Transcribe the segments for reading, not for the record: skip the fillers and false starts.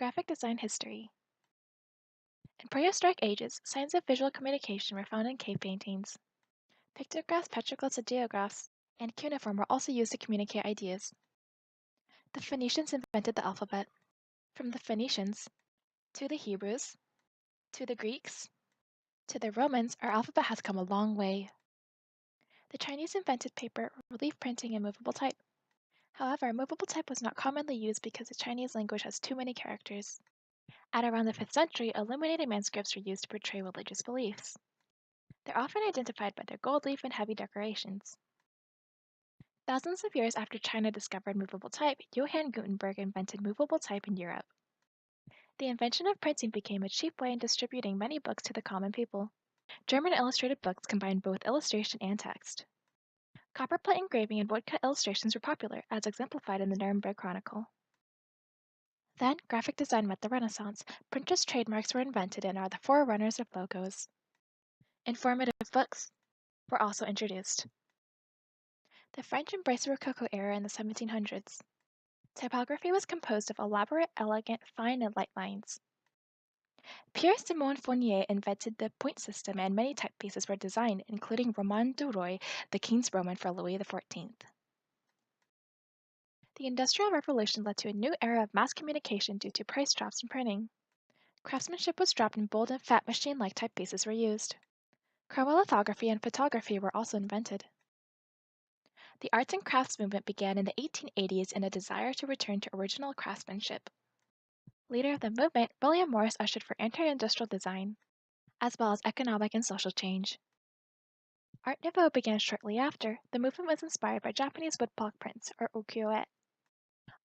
Graphic design history. In prehistoric ages, signs of visual communication were found in cave paintings. Pictographs, petroglyphs, ideographs, and cuneiform were also used to communicate ideas. The Phoenicians invented the alphabet. From the Phoenicians, to the Hebrews, to the Greeks, to the Romans, our alphabet has come a long way. The Chinese invented paper, relief printing, and movable type. However, movable type was not commonly used because the Chinese language has too many characters. At around the 5th century, illuminated manuscripts were used to portray religious beliefs. They're often identified by their gold leaf and heavy decorations. Thousands of years after China discovered movable type, Johann Gutenberg invented movable type in Europe. The invention of printing became a cheap way in distributing many books to the common people. German illustrated books combined both illustration and text. Copperplate engraving and woodcut illustrations were popular, as exemplified in the Nuremberg Chronicle. Then, graphic design met the Renaissance. Printers' trademarks were invented and are the forerunners of logos. Informative books were also introduced. The French embraced the Rococo era in the 1700s. Typography was composed of elaborate, elegant, fine, and light lines. Pierre Simon Fournier invented the point system, and many typefaces were designed, including Roman de Roy, the King's Roman for Louis XIV. The Industrial Revolution led to a new era of mass communication due to price drops in printing. Craftsmanship was dropped and bold and fat machine-like typefaces were used. Chromolithography and photography were also invented. The arts and crafts movement began in the 1880s in a desire to return to original craftsmanship. Leader of the movement, William Morris ushered for anti-industrial design, as well as economic and social change. Art Nouveau began shortly after. The movement was inspired by Japanese woodblock prints, or ukiyo-e.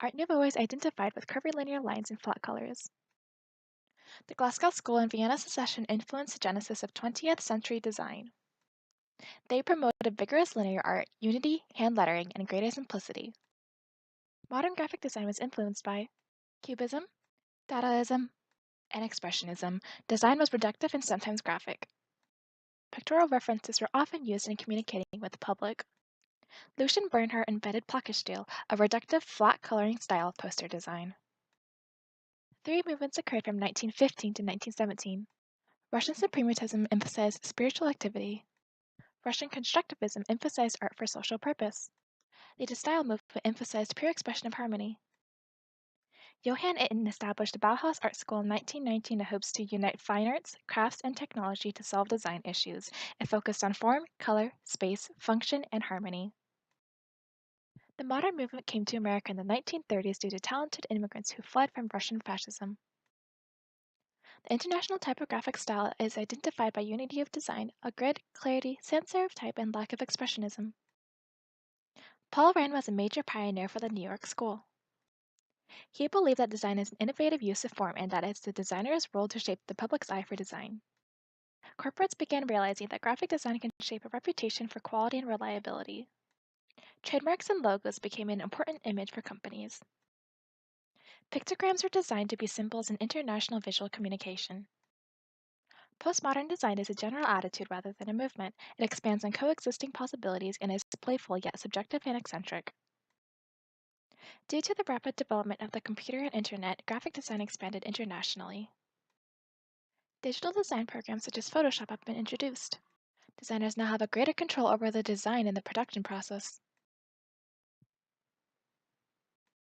Art Nouveau is identified with curvilinear lines and flat colors. The Glasgow School and Vienna Secession influenced the genesis of 20th century design. They promoted vigorous linear art, unity, hand lettering, and greater simplicity. Modern graphic design was influenced by Cubism, Dadaism, and Expressionism. Design was reductive and sometimes graphic. Pictorial references were often used in communicating with the public. Lucien Bernhardt invented Plaquestil, a reductive, flat coloring style of poster design. Three movements occurred from 1915 to 1917. Russian suprematism emphasized spiritual activity. Russian constructivism emphasized art for social purpose. The De-Style movement emphasized pure expression of harmony. Johann Itten established the Bauhaus Art School in 1919 in hopes to unite fine arts, crafts, and technology to solve design issues. It focused on form, color, space, function, and harmony. The modern movement came to America in the 1930s due to talented immigrants who fled from Russian fascism. The international typographic style is identified by unity of design, a grid, clarity, sans-serif type, and lack of expressionism. Paul Rand was a major pioneer for the New York School. He believed that design is an innovative use of form and that it's the designer's role to shape the public's eye for design. Corporates began realizing that graphic design can shape a reputation for quality and reliability. Trademarks and logos became an important image for companies. Pictograms were designed to be symbols in international visual communication. Postmodern design is a general attitude rather than a movement. It expands on coexisting possibilities and is playful yet subjective and eccentric. Due to the rapid development of the computer and internet, graphic design expanded internationally. Digital design programs such as Photoshop have been introduced. Designers now have a greater control over the design and the production process.